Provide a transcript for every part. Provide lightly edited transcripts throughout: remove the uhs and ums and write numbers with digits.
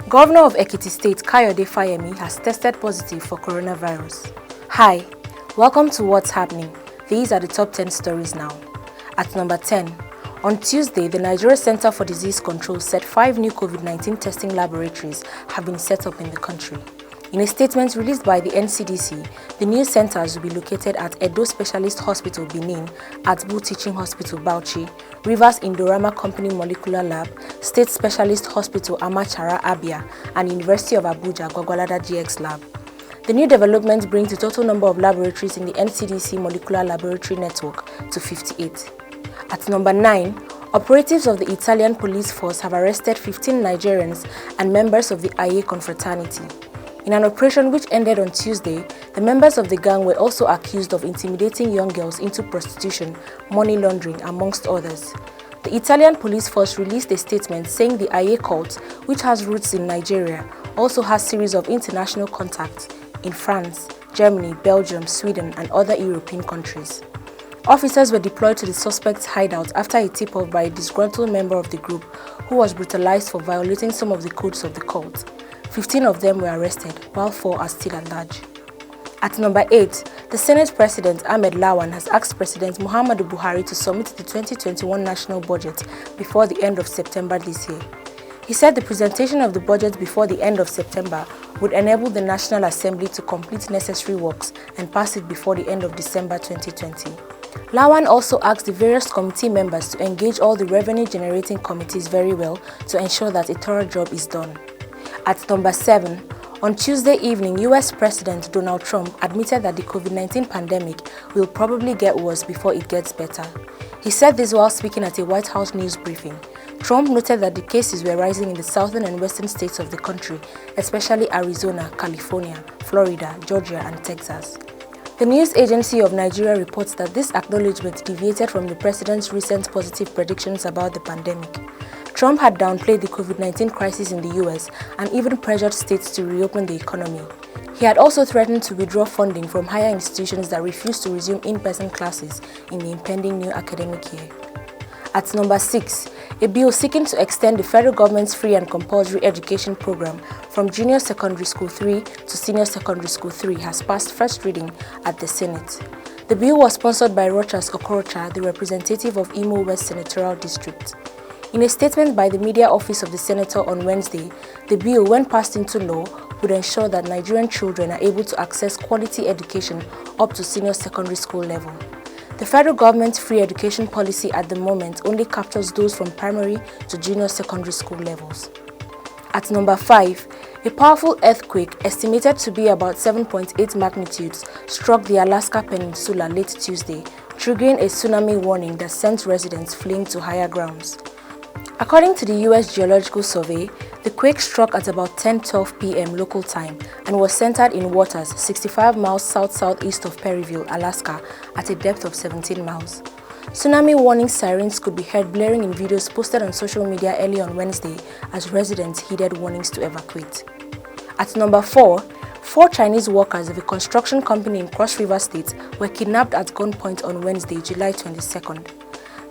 Governor of Kogi State, Fayemi, has tested positive for coronavirus. Hi, welcome to What's Happening. These are the top 10 stories now. At number 10, on Tuesday, the Nigeria Center for Disease Control said 5 new COVID-19 testing laboratories have been set up in the country. In a statement released by the NCDC, the new centers will be located at Edo Specialist Hospital, Benin, at Bu Teaching Hospital, Bauchi, Rivers Indorama Company Molecular Lab, State Specialist Hospital, Amachara, Abia, and University of Abuja, Gwagwalada GX Lab. The new development brings the total number of laboratories in the NCDC Molecular Laboratory Network to 58. At number 9, operatives of the Italian police force have arrested 15 Nigerians and members of the Aye confraternity. In an operation which ended on Tuesday, the members of the gang were also accused of intimidating young girls into prostitution, money laundering, amongst others. The Italian police force released a statement saying the Aye cult, which has roots in Nigeria, also has a series of international contacts in France, Germany, Belgium, Sweden, and other European countries. Officers were deployed to the suspect's hideout after a tip-off by a disgruntled member of the group who was brutalized for violating some of the codes of the cult. 15 of them were arrested, while 4 are still at large. At number 8, the Senate President Ahmed Lawan has asked President Muhammadu Buhari to submit the 2021 national budget before the end of September this year. He said the presentation of the budget before the end of September would enable the National Assembly to complete necessary works and pass it before the end of December 2020. Lawan also asked the various committee members to engage all the revenue-generating committees very well to ensure that a thorough job is done. At number 7, on Tuesday evening, US President Donald Trump admitted that the COVID-19 pandemic will probably get worse before it gets better. He said this while speaking at a White House news briefing. Trump noted that the cases were rising in the southern and western states of the country, especially Arizona, California, Florida, Georgia, and Texas. The news agency of Nigeria reports that this acknowledgement deviated from the president's recent positive predictions about the pandemic. Trump had downplayed the COVID-19 crisis in the US and even pressured states to reopen the economy. He had also threatened to withdraw funding from higher institutions that refused to resume in-person classes in the impending new academic year. At number 6, a bill seeking to extend the federal government's free and compulsory education program from Junior Secondary School 3 to Senior Secondary School 3 has passed first reading at the Senate. The bill was sponsored by Rochas Okorocha, the representative of Imo West Senatorial District. In a statement by the media office of the senator on Wednesday, the bill, when passed into law, would ensure that Nigerian children are able to access quality education up to senior secondary school level. The federal government's free education policy at the moment only captures those from primary to junior secondary school levels. At number 5, a powerful earthquake estimated to be about 7.8 magnitudes struck the Alaska Peninsula late Tuesday, triggering a tsunami warning that sent residents fleeing to higher grounds. According to the U.S. Geological Survey, the quake struck at about 10:12 p.m. local time and was centered in waters 65 miles south-southeast of Perryville, Alaska, at a depth of 17 miles. Tsunami warning sirens could be heard blaring in videos posted on social media early on Wednesday as residents heeded warnings to evacuate. At number 4, 4 Chinese workers of a construction company in Cross River State were kidnapped at gunpoint on Wednesday, July 22nd.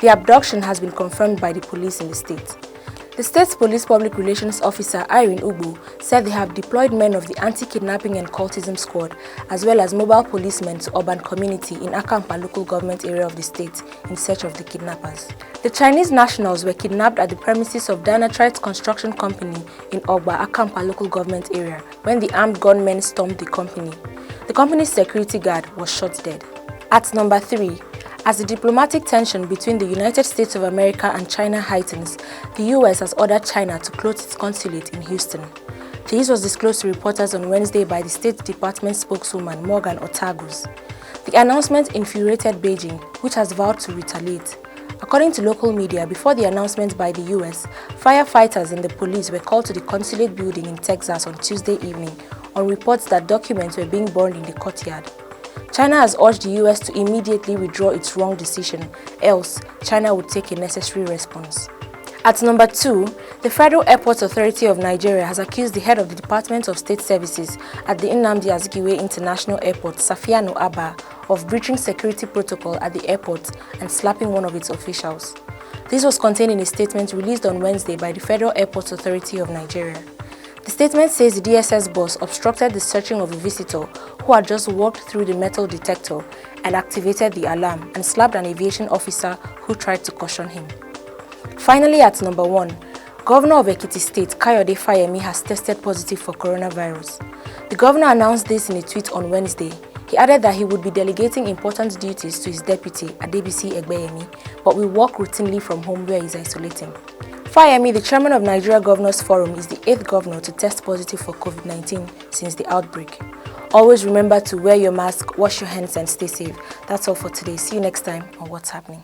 The abduction has been confirmed by the police in the state. The state's police public relations officer Irene Ubu said they have deployed men of the anti-kidnapping and cultism squad as well as mobile policemen to urban community in Akampa local government area of the state in search of the kidnappers. The Chinese nationals were kidnapped at the premises of Dynatrite Construction Company in Ogba, Akampa local government area when the armed gunmen stormed the company. The company's security guard was shot dead. At number 3, as the diplomatic tension between the United States of America and China heightens, the U.S. has ordered China to close its consulate in Houston. This was disclosed to reporters on Wednesday by the State Department spokeswoman Morgan Otagus. The announcement infuriated Beijing, which has vowed to retaliate. According to local media, before the announcement by the U.S., firefighters and the police were called to the consulate building in Texas on Tuesday evening on reports that documents were being burned in the courtyard. China has urged the U.S. to immediately withdraw its wrong decision, else China would take a necessary response. At number 2, the Federal Airports Authority of Nigeria has accused the head of the Department of State Services at the Nnamdi Azikiwe International Airport, Safiyanu Abba, of breaching security protocol at the airport and slapping one of its officials. This was contained in a statement released on Wednesday by the Federal Airports Authority of Nigeria. The statement says the DSS boss obstructed the searching of a visitor who had just walked through the metal detector and activated the alarm and slapped an aviation officer who tried to caution him. Finally, at number 1, Governor of Ekiti State, Kayode Fayemi, has tested positive for coronavirus. The governor announced this in a tweet on Wednesday. He added that he would be delegating important duties to his deputy, Adebisi Egbeyemi, but will work routinely from home where he is isolating. Fayemi, the chairman of Nigeria Governors Forum, is the 8th governor to test positive for COVID-19 since the outbreak. Always remember to wear your mask, wash your hands and stay safe. That's all for today. See you next time on What's Happening.